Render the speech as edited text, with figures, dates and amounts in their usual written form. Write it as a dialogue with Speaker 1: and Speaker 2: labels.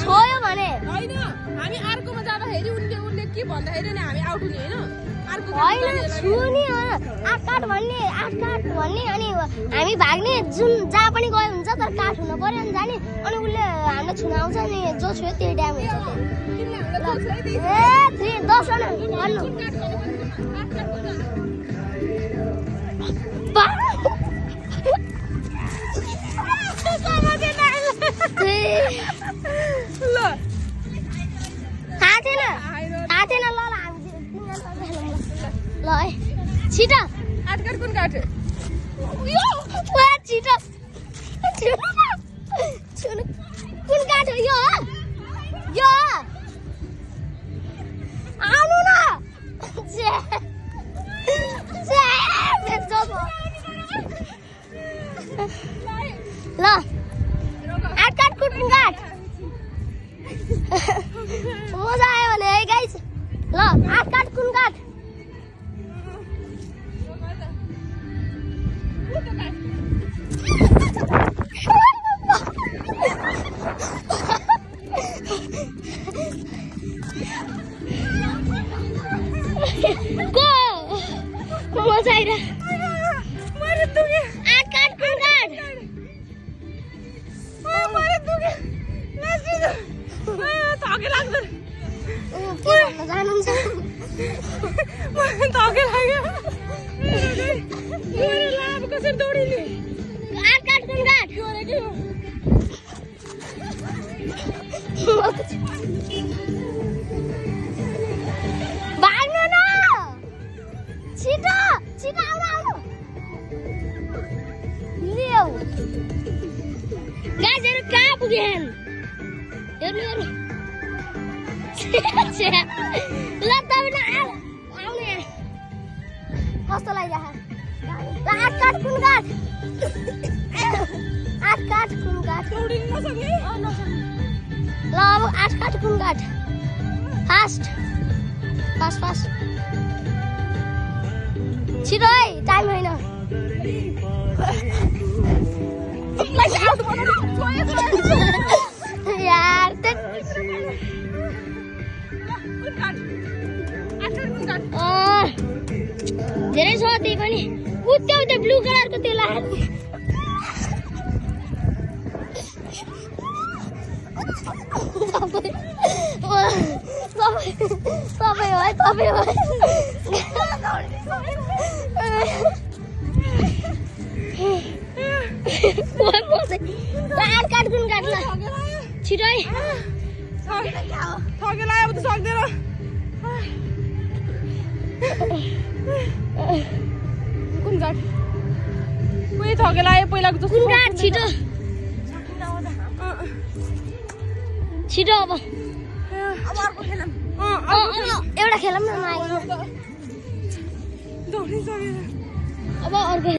Speaker 1: छोयो भने
Speaker 2: हैन हामी अर्कोमा जाँदाखेरि उनले के भन्दाखेरि नि हामी आउट हुने हैन अर्को
Speaker 1: होइन छुनी आठ काट भन्ने अनि हामी भाग्ने जुन जहाँ पनि गयो हुन्छ तर काट हुन पर्यो अनि जाने अनि उसले हामीलाई छुन आउँछ नि जो छुयो त्यही ड्याम हुन्छ ए 10 जना भन्नु
Speaker 2: ल
Speaker 1: थाहा थिएन ल ल है छिटो
Speaker 2: आठकाट कुन काट्यो
Speaker 1: छिटो कुन काट्यो यो आउनु न ल आठ काट कुन काट मजा आयो भने है गाइस ल आठ काट कुन काट मजा आइरा
Speaker 2: मारे दुगे
Speaker 1: आठ काट कुन काट
Speaker 2: मारे दुगे नाच्नु थके लाग्छ
Speaker 1: के भन्न जानुहुन्छ
Speaker 2: थके लाग्यो मेरो लाभ कसरी दौडिने
Speaker 1: आठ काट कुन काट
Speaker 2: गरेको
Speaker 1: भाग्नु न छिटो आउनु लिऊ गाइसहरु कहाँ पुगेन हेर्नु ल तपाईले आउने कस्तो लागिरहेको ल आठ काट कुन काट
Speaker 2: दौडिन नसके
Speaker 1: ल अब आठ काट कुन काट फास्ट छिटो है टाइम होइन यार धेरै छ त्यही पनि उता ब्लू कलरको त्यो लगाएर तपाईँ हो आठ काट कुन काट ल छिटो है
Speaker 2: थके लाग्यो त सक्दैन कुन काट कोही थके लाग्यो पहिलाको जस्तो
Speaker 1: कुन काट छिटो अब
Speaker 2: अर्को खेलौँ
Speaker 1: एउटा खेलौँ न
Speaker 2: दौडिसकेर
Speaker 1: अब अर्को